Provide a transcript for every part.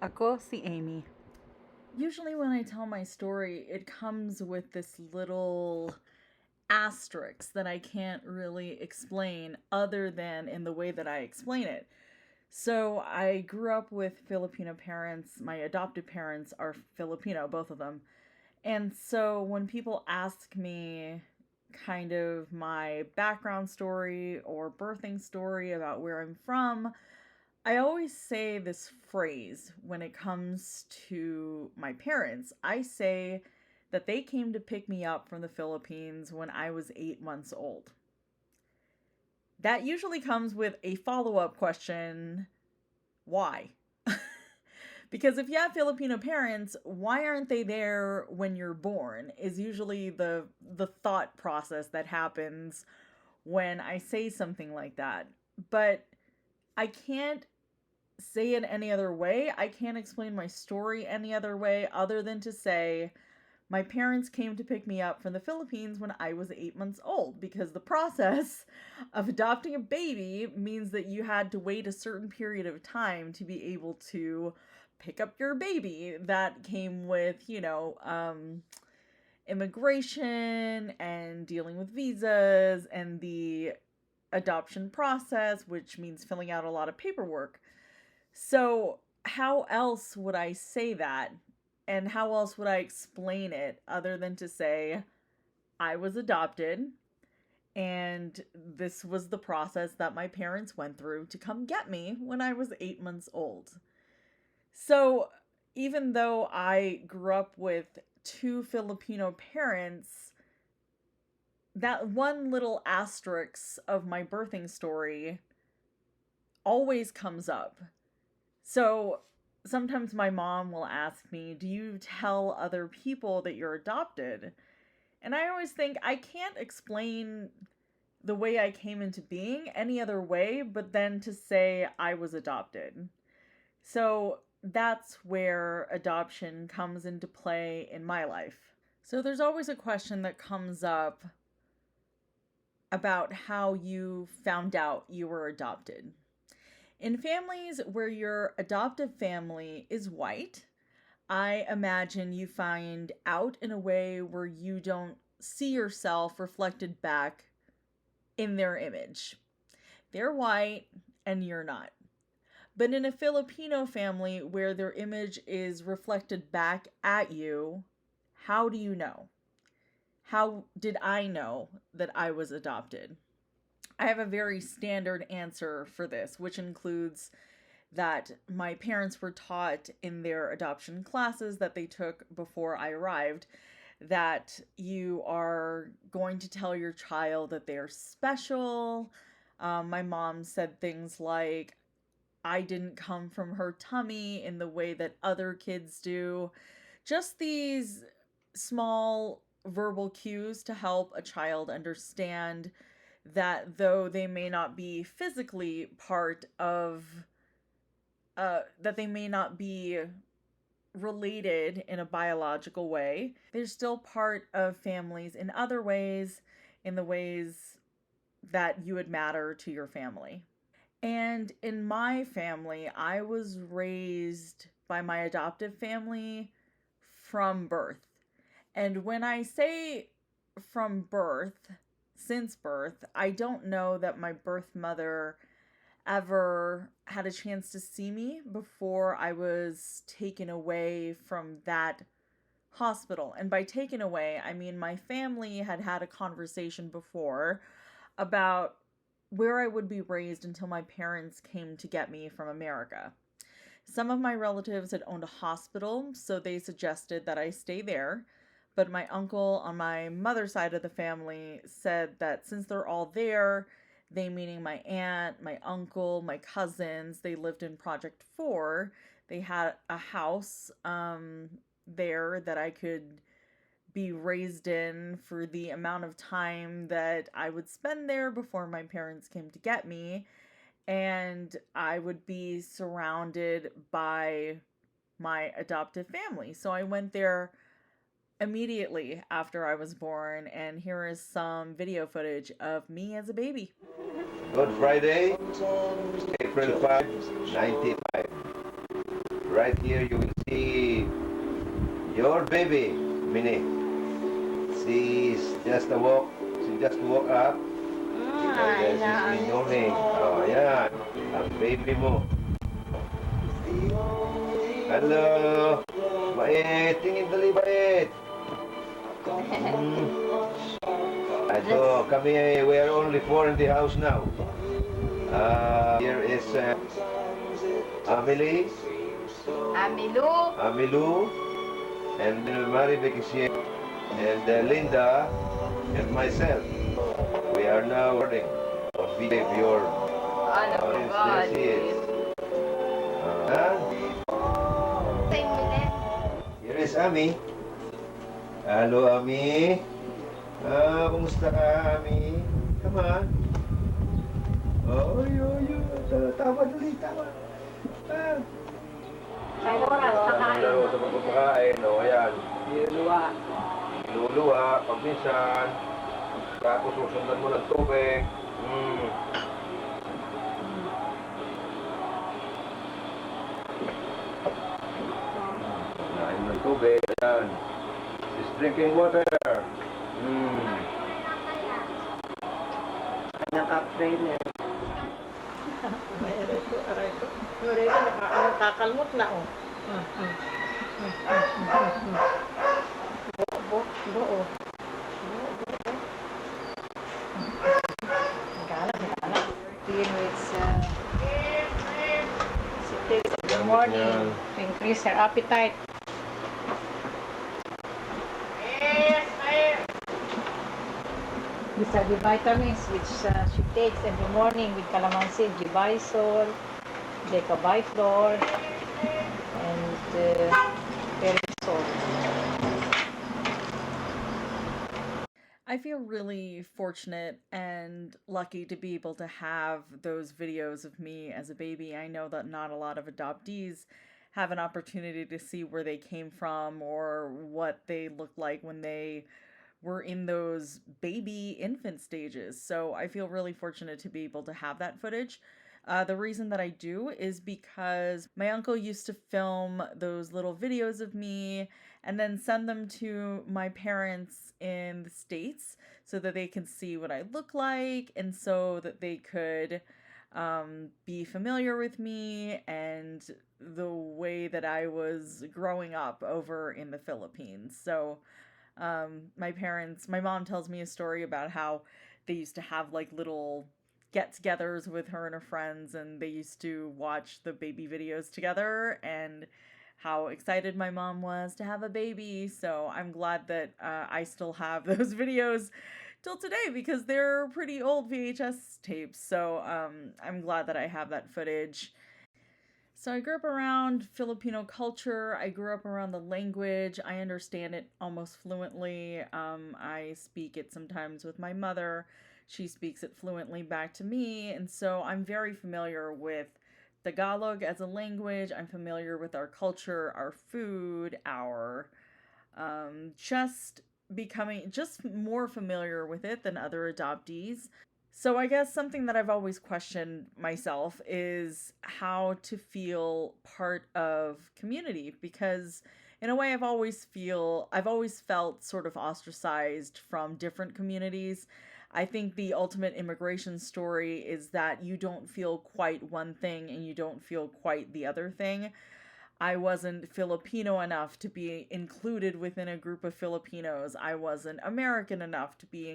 Ako si Amy. Usually, when I tell my story, it comes with this little asterisk that I can't really explain other than in the way that I explain it. So, I grew up with Filipino parents. My adopted parents are Filipino, both of them. And so, when people ask me kind of my background story or birthing story about where I'm from, I always say this phrase when it comes to my parents. I say that they came to pick me up from the Philippines when I was 8 months old. That usually comes with a follow up question: why? Because if you have Filipino parents, why aren't they there when you're born? Is usually the thought process that happens when I say something like that. But I can't say it any other way. I can't explain my story any other way other than to say my parents came to pick me up from the Philippines when I was 8 months old, because the process of adopting a baby means that you had to wait a certain period of time to be able to pick up your baby. That came with, immigration and dealing with visas and the adoption process, which means filling out a lot of paperwork. So, how else would I say that? And how else would I explain it other than to say I was adopted and this was the process that my parents went through to come get me when I was 8 months old? So, even though I grew up with two Filipino parents, that one little asterisk of my birthing story always comes up. So sometimes my mom will ask me, "Do you tell other people that you're adopted?" And I always think I can't explain the way I came into being any other way but then to say I was adopted. So that's where adoption comes into play in my life. So there's always a question that comes up about how you found out you were adopted. In families where your adoptive family is white, I imagine you find out in a way where you don't see yourself reflected back in their image. They're white and you're not. But in a Filipino family where their image is reflected back at you, how do you know? How did I know that I was adopted? I have a very standard answer for this, which includes that my parents were taught in their adoption classes that they took before I arrived that you are going to tell your child that they're special. My mom said things like, I didn't come from her tummy in the way that other kids do. Just these small verbal cues to help a child understand that though they may not be physically part of, that they may not be related in a biological way, they're still part of families in other ways, in the ways that you would matter to your family. And in my family, I was raised by my adoptive family from birth. And when I say from birth, since birth, I don't know that my birth mother ever had a chance to see me before I was taken away from that hospital. And by taken away, I mean my family had had a conversation before about where I would be raised until my parents came to get me from America. Some of my relatives had owned a hospital, so they suggested that I stay there. But my uncle on my mother's side of the family said that since they're all there, they meaning my aunt, my uncle, my cousins, they lived in Project 4. They had a house there that I could be raised in for the amount of time that I would spend there before my parents came to get me. And I would be surrounded by my adoptive family. So I went there immediately after I was born, and here is some video footage of me as a baby. Good Friday, April 5, 95. right here you will see your baby, Minnie. She's just a walk. She just woke up. She's yawning. Oh, yeah. Ang baby mo. Hello. Bait. Tingin dali, bait. So, kami, we are only four in the house now. Here is Amelie. Amilu. And Mary Bekisien. And Linda. And myself. We are now recording on video of your... There she is. Here is Ami. Hello, Ami. Kumusta ka, Ami? Come on. Tama dali, tama. Laro sa pagpapakain, o, ayan. Iluluwa, pagminsan. Tapos susundan mo ng tubig. Nain ng tubig, ayan. She's drinking water. Naka-trainer. Nakakalmot na, oh. Buo. Gala. Begin with she takes in the morning to increase her appetite. These are the vitamins which she takes every morning with calamansi, Gibisol, Decabiflor, and Perisol. I feel really fortunate and lucky to be able to have those videos of me as a baby. I know that not a lot of adoptees have an opportunity to see where they came from or what they looked like when they were in those baby infant stages. So I feel really fortunate to be able to have that footage. The reason that I do is because my uncle used to film those little videos of me and then send them to my parents in the States so that they can see what I look like and so that they could be familiar with me and the way that I was growing up over in the Philippines. So my mom tells me a story about how they used to have like little get-togethers with her and her friends, and they used to watch the baby videos together, and how excited my mom was to have a baby. So I'm glad that I still have those videos till today because they're pretty old VHS tapes. So I'm glad that I have that footage. So I grew up around Filipino culture. I grew up around the language. I understand it almost fluently. I speak it sometimes with my mother. She speaks it fluently back to me. And so I'm very familiar with Tagalog as a language. I'm familiar with our culture, our food, our just more familiar with it than other adoptees. So I guess something that I've always questioned myself is how to feel part of community, because in a way I've always felt sort of ostracized from different communities. I think the ultimate immigration story is that you don't feel quite one thing and you don't feel quite the other thing. I wasn't Filipino enough to be included within a group of Filipinos. I wasn't American enough to be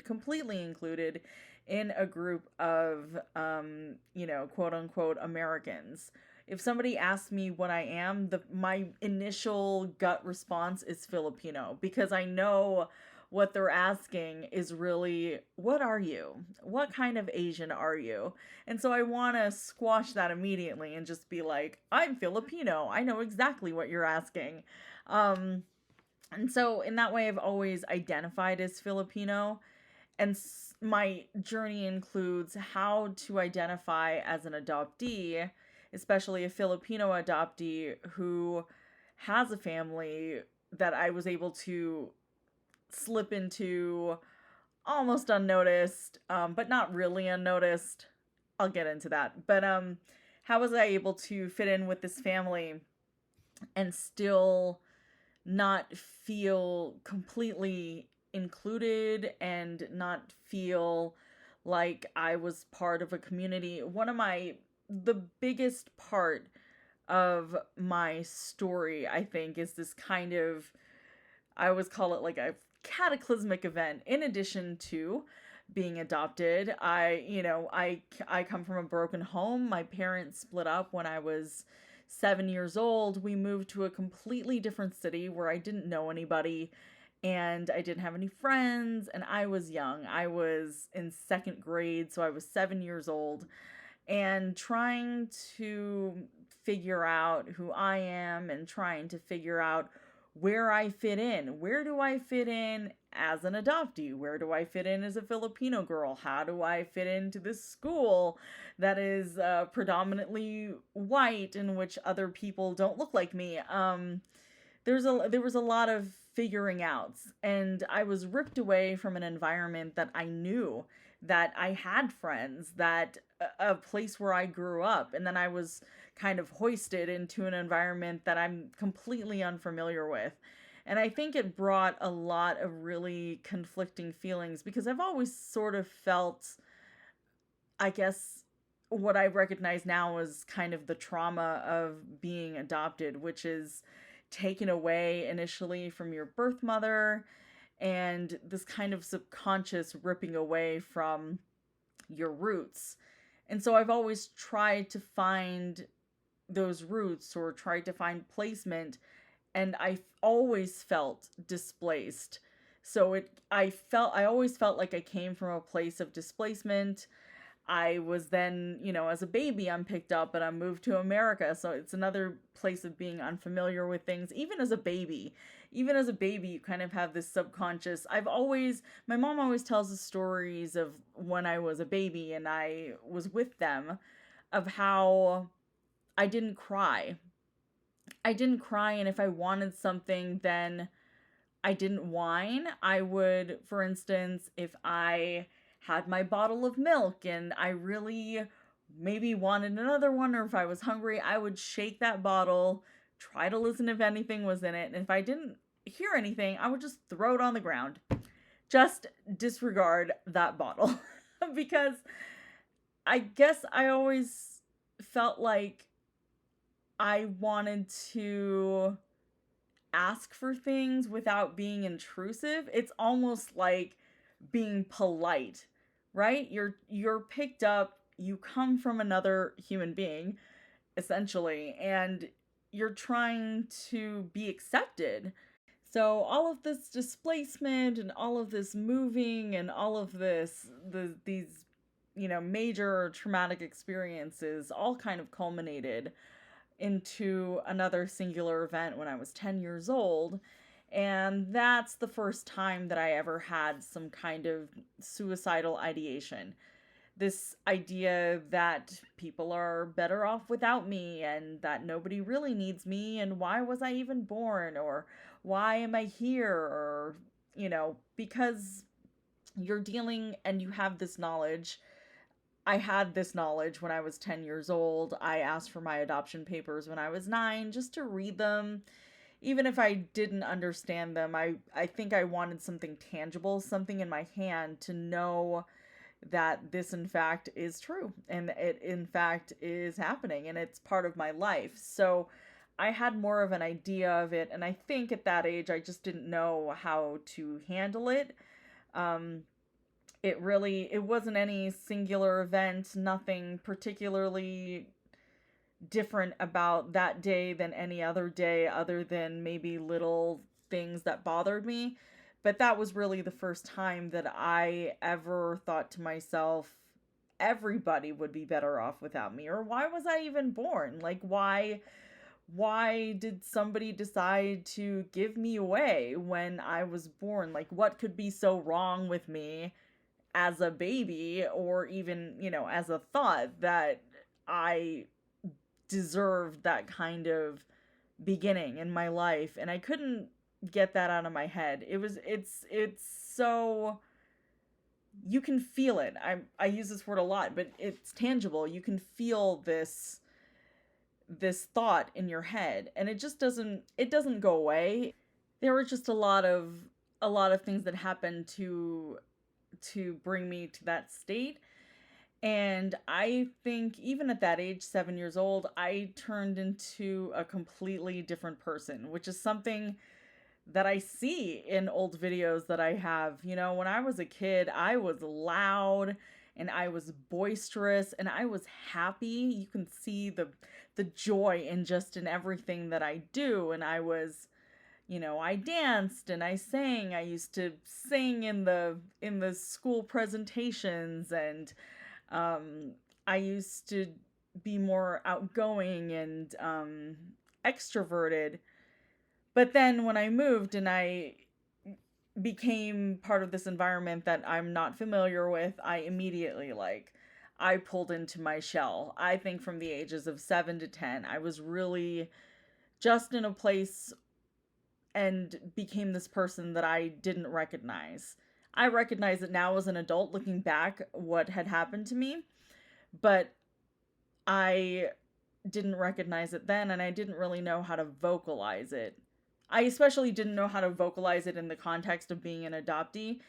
completely included in a group of, quote unquote Americans. If somebody asks me what I am, my initial gut response is Filipino, because I know what they're asking is really, what are you? What kind of Asian are you? And so I want to squash that immediately and just be like, I'm Filipino. I know exactly what you're asking. And so in that way, I've always identified as Filipino. And my journey includes how to identify as an adoptee, especially a Filipino adoptee who has a family that I was able to slip into almost unnoticed, but not really unnoticed. I'll get into that. But how was I able to fit in with this family and still not feel completely included and not feel like I was part of a community. The biggest part of my story, I think, is this kind of, I always call it like a cataclysmic event. In addition to being adopted, I come from a broken home. My parents split up when I was 7 years old. We moved to a completely different city where I didn't know anybody and I didn't have any friends, and I was young. I was in second grade, so I was 7 years old, and trying to figure out who I am and trying to figure out where I fit in. Where do I fit in as an adoptee? Where do I fit in as a Filipino girl? How do I fit into this school that is predominantly white, in which other people don't look like me? There was a lot of figuring outs, and I was ripped away from an environment that I knew, that I had friends, that a place where I grew up, and then I was kind of hoisted into an environment that I'm completely unfamiliar with. And I think it brought a lot of really conflicting feelings, because I've always sort of felt, I guess, what I recognize now as kind of the trauma of being adopted, which is taken away initially from your birth mother, and this kind of subconscious ripping away from your roots. And so I've always tried to find those roots or tried to find placement, and I always felt displaced. So I always felt like I came from a place of displacement. I was then, as a baby, I'm picked up and I'm moved to America. So it's another place of being unfamiliar with things. Even as a baby, you kind of have this subconscious. My mom always tells the stories of when I was a baby and I was with them, of how I didn't cry. And if I wanted something, then I didn't whine. I would, for instance, if I had my bottle of milk and I really maybe wanted another one, or if I was hungry, I would shake that bottle, try to listen if anything was in it, and if I didn't hear anything, I would just throw it on the ground. Just disregard that bottle. Because I guess I always felt like I wanted to ask for things without being intrusive. It's almost like being polite, right? You're picked up, you come from another human being, essentially, and you're trying to be accepted. So all of this displacement and all of this moving and all of these major traumatic experiences all kind of culminated into another singular event when I was 10 years old. And that's the first time that I ever had some kind of suicidal ideation. This idea that people are better off without me and that nobody really needs me, and why was I even born, or why am I here, or, because you're dealing and you have this knowledge. I had this knowledge when I was 10 years old. I asked for my adoption papers when I was 9 just to read them. Even if I didn't understand them, I think I wanted something tangible, something in my hand to know that this in fact is true and it in fact is happening and it's part of my life. So I had more of an idea of it, and I think at that age I just didn't know how to handle it. It wasn't any singular event, nothing particularly different about that day than any other day, other than maybe little things that bothered me. But that was really the first time that I ever thought to myself, everybody would be better off without me, or why was I even born? Like, why did somebody decide to give me away when I was born? Like, what could be so wrong with me as a baby, or even, as a thought, that I deserved that kind of beginning in my life? And I couldn't get that out of my head. It's so, you can feel it. I use this word a lot, but it's tangible. You can feel this this thought in your head, and it just doesn't go away. There were just a lot of things that happened to bring me to that state. And I think even at that age, 7 years old, I turned into a completely different person, which is something that I see in old videos that I have. You know, when I was a kid, I was loud and I was boisterous and I was happy. You can see the joy in everything that I do. And I was, you know, I danced and I sang. I used to sing in the school presentations, and I used to be more outgoing and extroverted. But then when I moved and I became part of this environment that I'm not familiar with, I immediately, I pulled into my shell. I think from the ages of 7 to 10, I was really just in a place and became this person that I didn't recognize. I recognize it now as an adult, looking back what had happened to me, but I didn't recognize it then, and I didn't really know how to vocalize it. I especially didn't know how to vocalize it in the context of being an adoptee.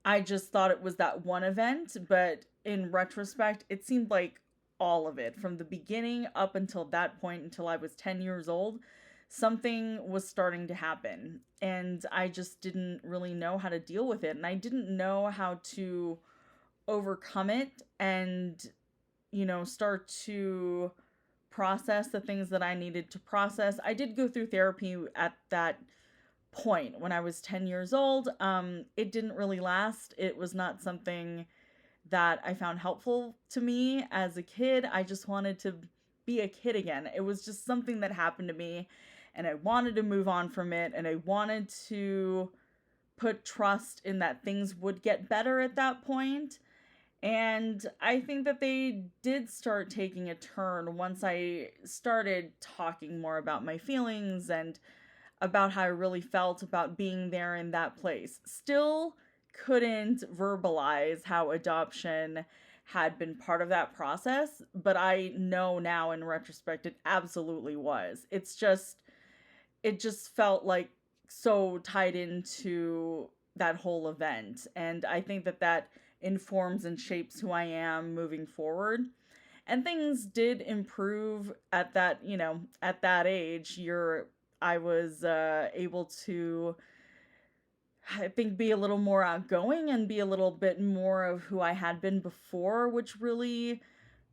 I just thought it was that one event, but in retrospect, it seemed like all of it, from the beginning up until that point, until I was 10 years old, something was starting to happen, and I just didn't really know how to deal with it, and I didn't know how to overcome it and, you know, start to process the things that I needed to process. I did go through therapy at that point when I was 10 years old. It didn't really last. It was not something that I found helpful to me as a kid. I just wanted to be a kid again. It was just something that happened to me, and I wanted to move on from it, and I wanted to put trust in that things would get better at that point. And I think that they did start taking a turn once I started talking more about my feelings and about how I really felt about being there in that place. Still couldn't verbalize how adoption had been part of that process, but I know now in retrospect it absolutely was. It just felt like so tied into that whole event. And I think that informs and shapes who I am moving forward. And things did improve at that, you know, at that age. I was able to, I think, be a little more outgoing and be a little bit more of who I had been before, which really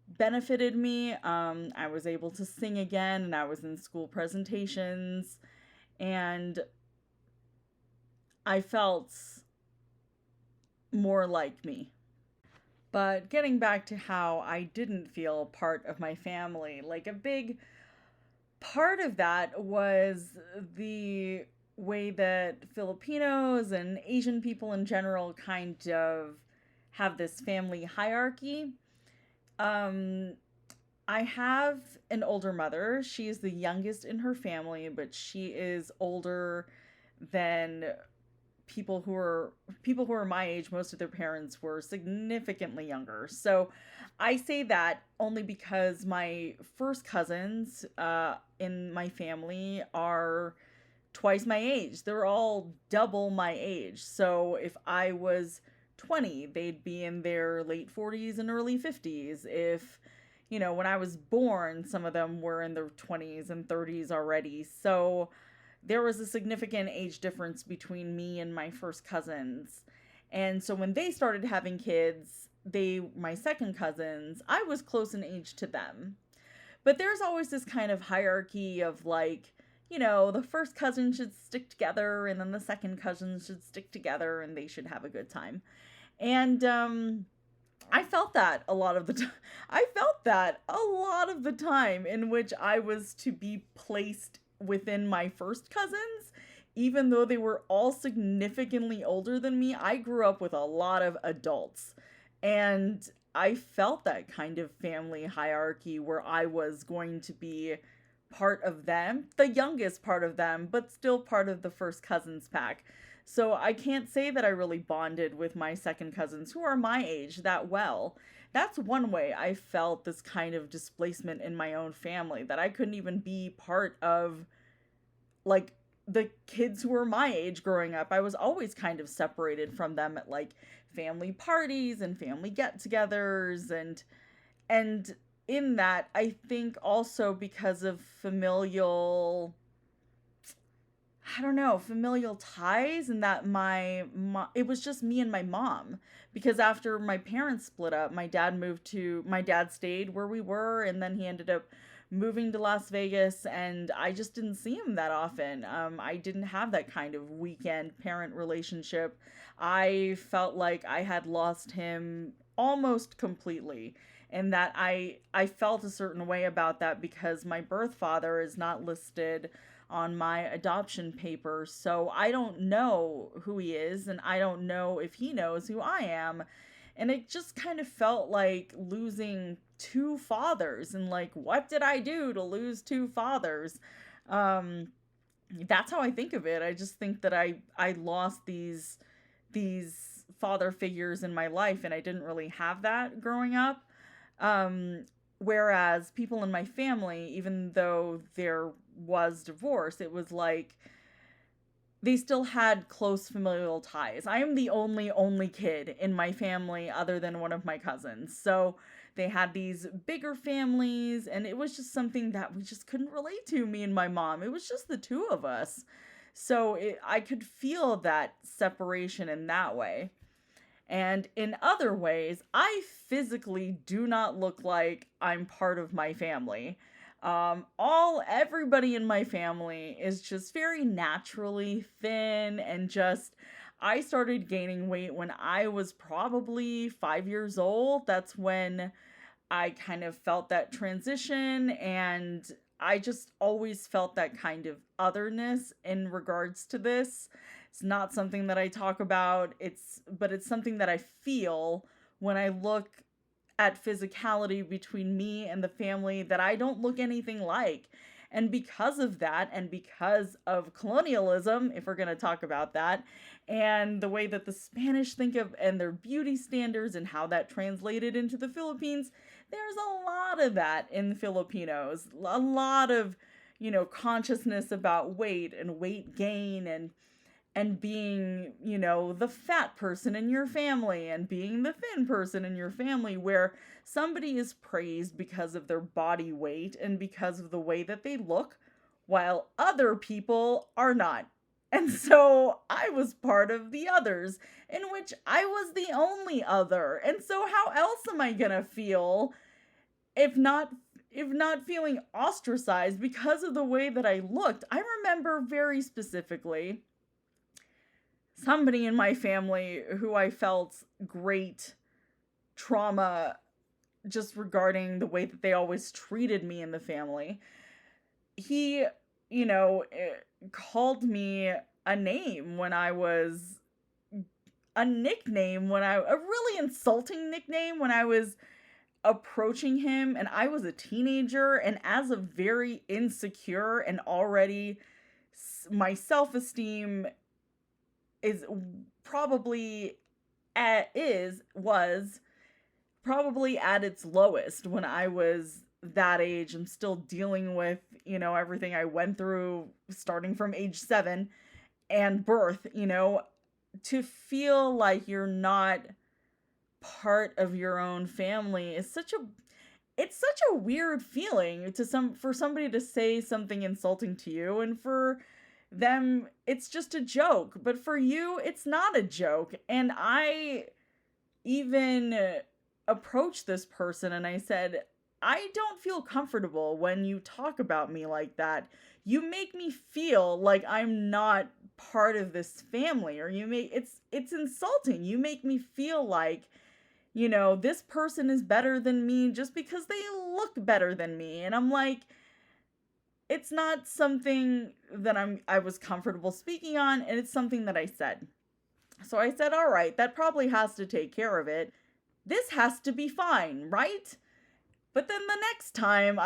benefited me. I was able to sing again, and I was in school presentations, and I felt more like me. But getting back to how I didn't feel part of my family, like a big part of that was the way that Filipinos and Asian people in general kind of have this family hierarchy. I have an older mother. She is the youngest in her family, but she is older than people who are my age. Most of their parents were significantly younger. So I say that only because my first cousins in my family are twice my age. They're all double my age. So if I was 20, they'd be in their late 40s and early 50s. If, you know, when I was born, some of them were in their 20s and 30s already. So there was a significant age difference between me and my first cousins. And so when they started having kids, my second cousins, I was close in age to them. But there's always this kind of hierarchy of, like, you know, the first cousin should stick together, and then the second cousin should stick together, and they should have a good time. And I felt that a lot of the time. I felt that a lot of the time in which I was to be placed within my first cousins, even though they were all significantly older than me. I grew up with a lot of adults, and I felt that kind of family hierarchy where I was going to be part of them, the youngest part of them, but still part of the first cousins pack. So I can't say that I really bonded with my second cousins, who are my age, that well. that's one way I felt this kind of displacement in my own family, that I couldn't even be part of, like, the kids who were my age growing up. I was always kind of separated from them at, like, family parties and family get-togethers, and in that, I think also because of familial, I don't know, familial ties, and that it was just me and my mom. Because after my parents split up, my dad stayed where we were, and then he ended up moving to Las Vegas, and I just didn't see him that often. I didn't have that kind of weekend parent relationship. I felt like I had lost him almost completely, and that I felt a certain way about that because my birth father is not listed on my adoption papers. So I don't know who he is, and I don't know if he knows who I am. And it just kind of felt like losing two fathers, and like, what did I do to lose two fathers? That's how I think of it. I just think that I lost these father figures in my life, and I didn't really have that growing up. Whereas people in my family, even though there was divorce, it was like they still had close familial ties. I am the only kid in my family other than one of my cousins. So they had these bigger families, and it was just something that we just couldn't relate to, me and my mom. It was just the two of us. So I could feel that separation in that way. And in other ways, I physically do not look like I'm part of my family. Everybody in my family is just very naturally thin, and just, I started gaining weight when I was probably 5 years old. That's when I kind of felt that transition, and I just always felt that kind of otherness in regards to this. It's not something that I talk about, but it's something that I feel when I look at physicality between me and the family, that I don't look anything like. And because of that, and because of colonialism, if we're going to talk about that, and the way that the Spanish think of and their beauty standards and how that translated into the Philippines, there's a lot of that in the Filipinos. A lot of, consciousness about weight and weight gain, and being, the fat person in your family, and being the thin person in your family, where somebody is praised because of their body weight and because of the way that they look, while other people are not. And so I was part of the others, in which I was the only other. And so how else am I gonna feel if not feeling ostracized because of the way that I looked? I remember very specifically somebody in my family who I felt great trauma just regarding the way that they always treated me in the family. He, called me a name when I was, a really insulting nickname when I was approaching him, and I was a teenager, and as a very insecure, and already my self-esteem was probably at its lowest when I was that age. I'm still dealing with, everything I went through starting from age 7 and birth, to feel like you're not part of your own family is such a weird feeling for somebody to say something insulting to you, and for them it's just a joke, but for you it's not a joke. And I even approached this person and I said, I don't feel comfortable when you talk about me like that. You make me feel like I'm not part of this family, or it's insulting. You make me feel like, this person is better than me just because they look better than me. And I'm like, it's not something that I was comfortable speaking on, and it's something that I said. So I said, all right, that probably has to take care of it. This has to be fine, right? But then the next time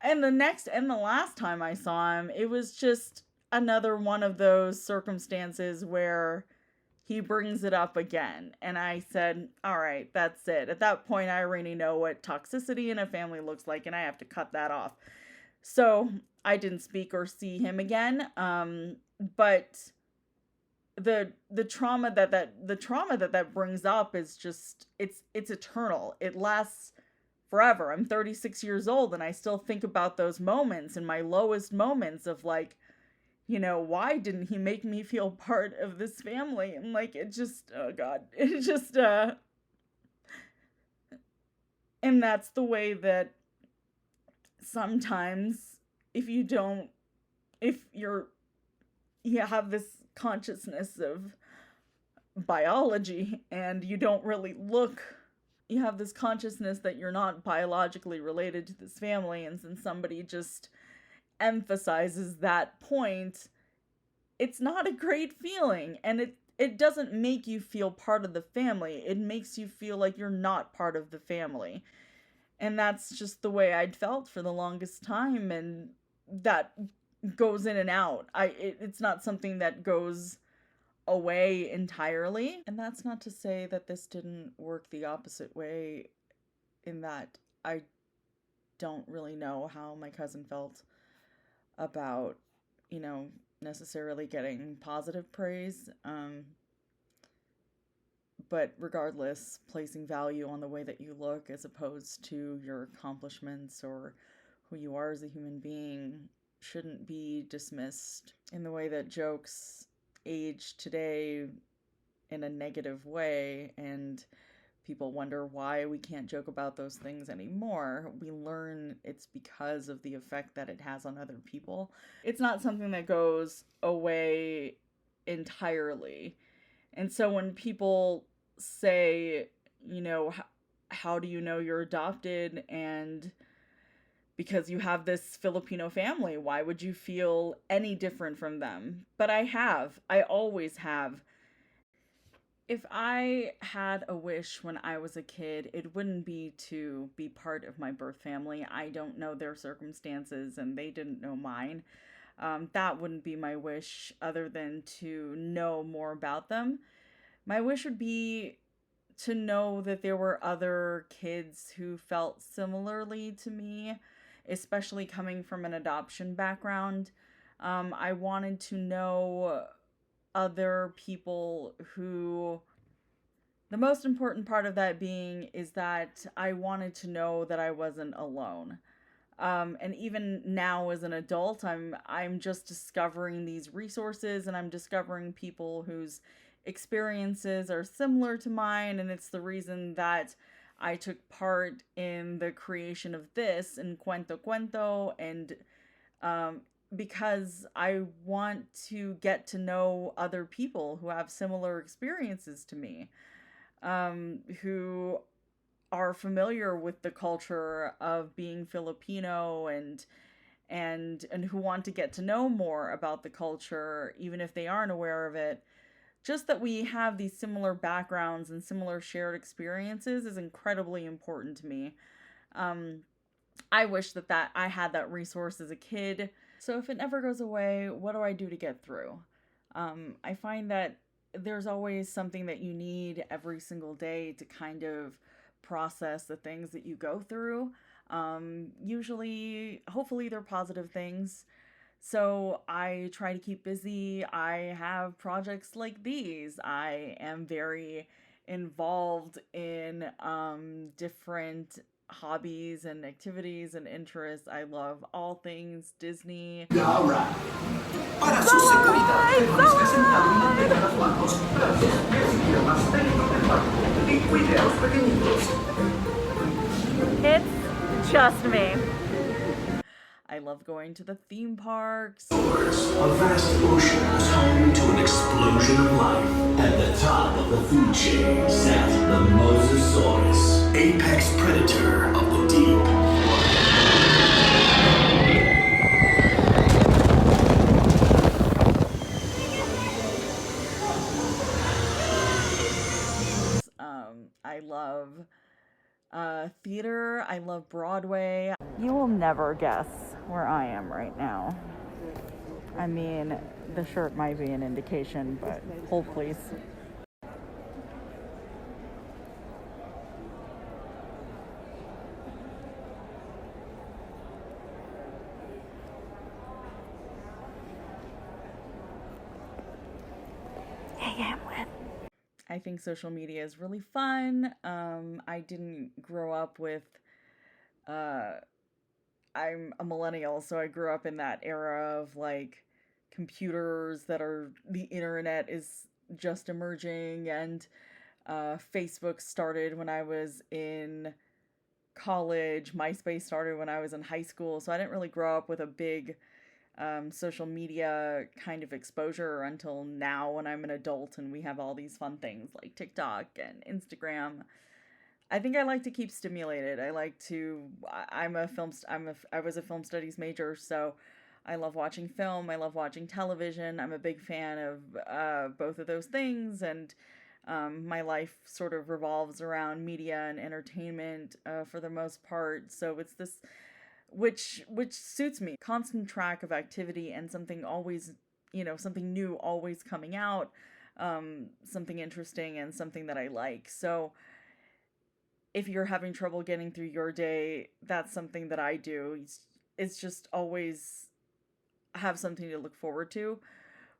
and the last time I saw him, it was just another one of those circumstances where he brings it up again. And I said, all right, that's it. At that point, I already know what toxicity in a family looks like, and I have to cut that off. So I didn't speak or see him again. But the trauma that brings up is just, it's eternal. It lasts forever. I'm 36 years old, and I still think about those moments, and my lowest moments of like, you know, why didn't he make me feel part of this family? And like, it just, oh God, it just, and that's the way that sometimes you have this consciousness of biology and you don't really you have this consciousness that you're not biologically related to this family, and since somebody just emphasizes that point, it's not a great feeling, and it doesn't make you feel part of the family. It makes you feel like you're not part of the family. And that's just the way I'd felt for the longest time, and that goes in and out. It's not something that goes away entirely. And that's not to say that this didn't work the opposite way, in that I don't really know how my cousin felt about, you know, necessarily getting positive praise. But regardless, placing value on the way that you look as opposed to your accomplishments or who you are as a human being shouldn't be dismissed. In the way that jokes age today in a negative way, and people wonder why we can't joke about those things anymore, we learn it's because of the effect that it has on other people. It's not something that goes away entirely. And so when people say, you know, how do you know you're adopted? And because you have this Filipino family, why would you feel any different from them? But I always have. If I had a wish when I was a kid, it wouldn't be to be part of my birth family. I don't know their circumstances, and they didn't know mine. That wouldn't be my wish, other than to know more about them. My wish would be to know that there were other kids who felt similarly to me, especially coming from an adoption background. I wanted to know other people who, the most important part of that being is that I wanted to know that I wasn't alone. And even now as an adult, I'm just discovering these resources, and I'm discovering people whose experiences are similar to mine, and it's the reason that I took part in the creation of this in Cuento Cuento, and because I want to get to know other people who have similar experiences to me, who are familiar with the culture of being Filipino, and who want to get to know more about the culture, even if they aren't aware of it. Just that we have these similar backgrounds and similar shared experiences is incredibly important to me. I wish that I had that resource as a kid. So if it never goes away, what do I do to get through? I find that there's always something that you need every single day to kind of process the things that you go through. Usually, hopefully they're positive things. So I try to keep busy. I have projects like these. I am very involved in different hobbies and activities and interests. I love all things Disney. Ahora, para su seguridad, hemos presentado una entrega de bancos para los pies y piernas dentro del barco y cuide a los pequeñitos. It's just me. I love going to the theme parks. A vast ocean was home to an explosion of life. At the top of the food chain sat the Mosasaurus, apex predator of the deep. I love theater. I love Broadway. You will never guess where I am right now. I mean, the shirt might be an indication, but hold please. am with. I think social media is really fun. I didn't grow up with, I'm a millennial, so I grew up in that era of like computers the internet is just emerging, and Facebook started when I was in college. MySpace started when I was in high school, so I didn't really grow up with a big social media kind of exposure until now when I'm an adult and we have all these fun things like TikTok and Instagram. I think I like to keep stimulated. I like to. I was a film studies major, so I love watching film. I love watching television. I'm a big fan of both of those things, and my life sort of revolves around media and entertainment for the most part. So it's this, which suits me. Constant track of activity and something always, something new always coming out, something interesting and something that I like. So if you're having trouble getting through your day, that's something that I do. It's just always have something to look forward to,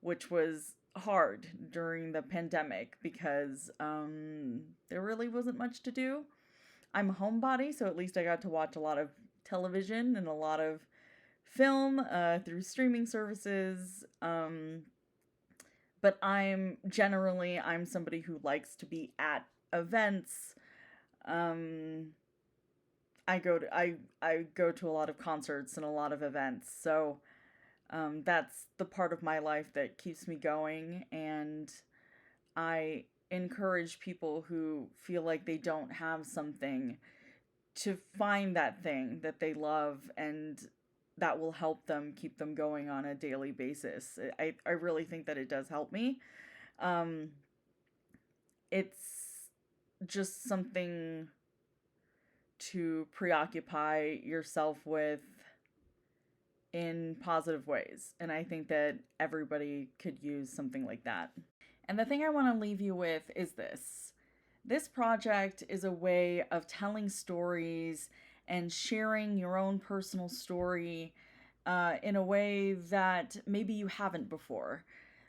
which was hard during the pandemic because there really wasn't much to do. I'm a homebody, so at least I got to watch a lot of television and a lot of film through streaming services. But I'm somebody who likes to be at events. I go to a lot of concerts and a lot of events, so that's the part of my life that keeps me going, and I encourage people who feel like they don't have something to find that thing that they love and that will help them keep them going on a daily basis. I really think that it does help me. It's just something to preoccupy yourself with in positive ways. And I think that everybody could use something like that. And the thing I want to leave you with is this. This project is a way of telling stories and sharing your own personal story in a way that maybe you haven't before.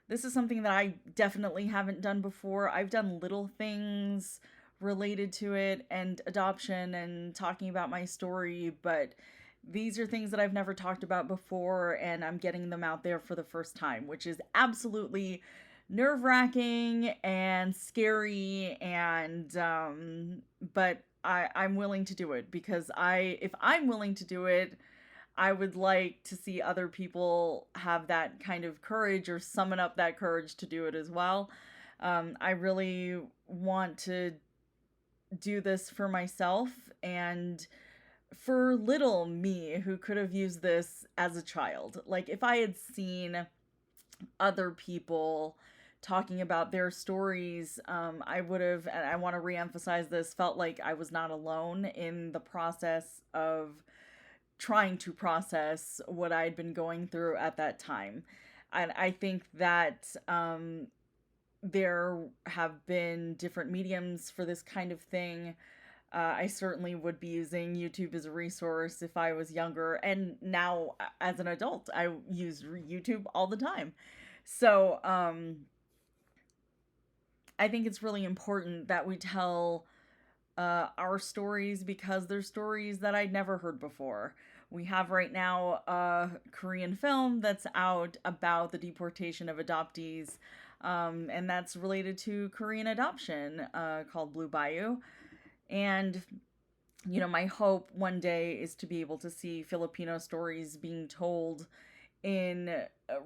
This is something that I definitely haven't done before. I've done little things related to it and adoption and talking about my story, but these are things that I've never talked about before, and I'm getting them out there for the first time, which is absolutely nerve-wracking and scary, and but I'm willing to do it because if I'm willing to do it, I would like to see other people have that kind of courage or summon up that courage to do it as well. I really want to do this for myself and for little me who could have used this as a child. Like if I had seen other people talking about their stories, I would have, and I want to reemphasize this, felt like I was not alone in the process of trying to process what I'd been going through at that time. And I think that there have been different mediums for this kind of thing. I certainly would be using YouTube as a resource if I was younger, and now as an adult, I use YouTube all the time. So I think it's really important that we tell our stories because they're stories that I'd never heard before. We have right now a Korean film that's out about the deportation of adoptees, and that's related to Korean adoption, called Blue Bayou. And, my hope one day is to be able to see Filipino stories being told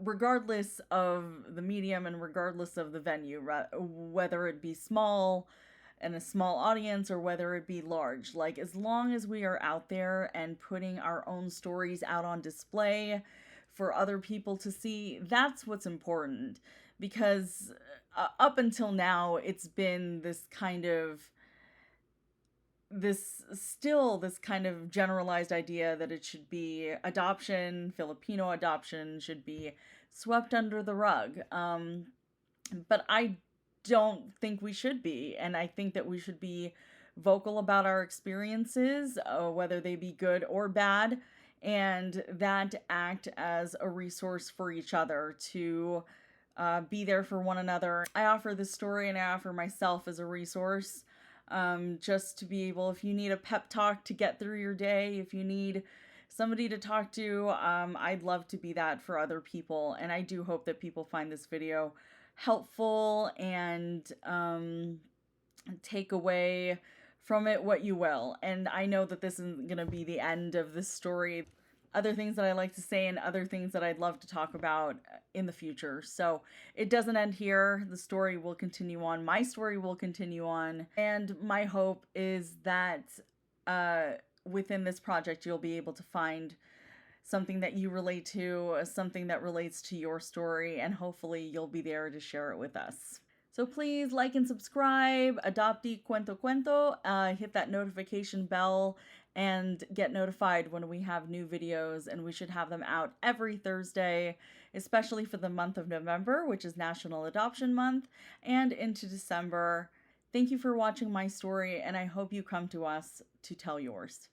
regardless of the medium and regardless of the venue, whether it be small and a small audience or whether it be large. Like, as long as we are out there and putting our own stories out on display for other people to see, that's what's important. Because up until now, it's been this kind of generalized idea that it should be Filipino adoption should be swept under the rug. But I don't think we should be. And I think that we should be vocal about our experiences, whether they be good or bad, and that act as a resource for each other to be there for one another. I offer this story and I offer myself as a resource, just to be able, if you need a pep talk to get through your day, if you need somebody to talk to, I'd love to be that for other people. And I do hope that people find this video helpful and take away from it what you will. And I know that this isn't going to be the end of this story. Other things that I like to say and other things that I'd love to talk about in the future. So it doesn't end here. The story will continue on. My story will continue on. And my hope is that within this project, you'll be able to find something that you relate to, something that relates to your story, and hopefully you'll be there to share it with us. So please like and subscribe, Adoptee Cuento Cuento, hit that notification bell and get notified when we have new videos, and we should have them out every Thursday, especially for the month of November, which is National Adoption Month, and into December. Thank you for watching my story, and I hope you come to us to tell yours.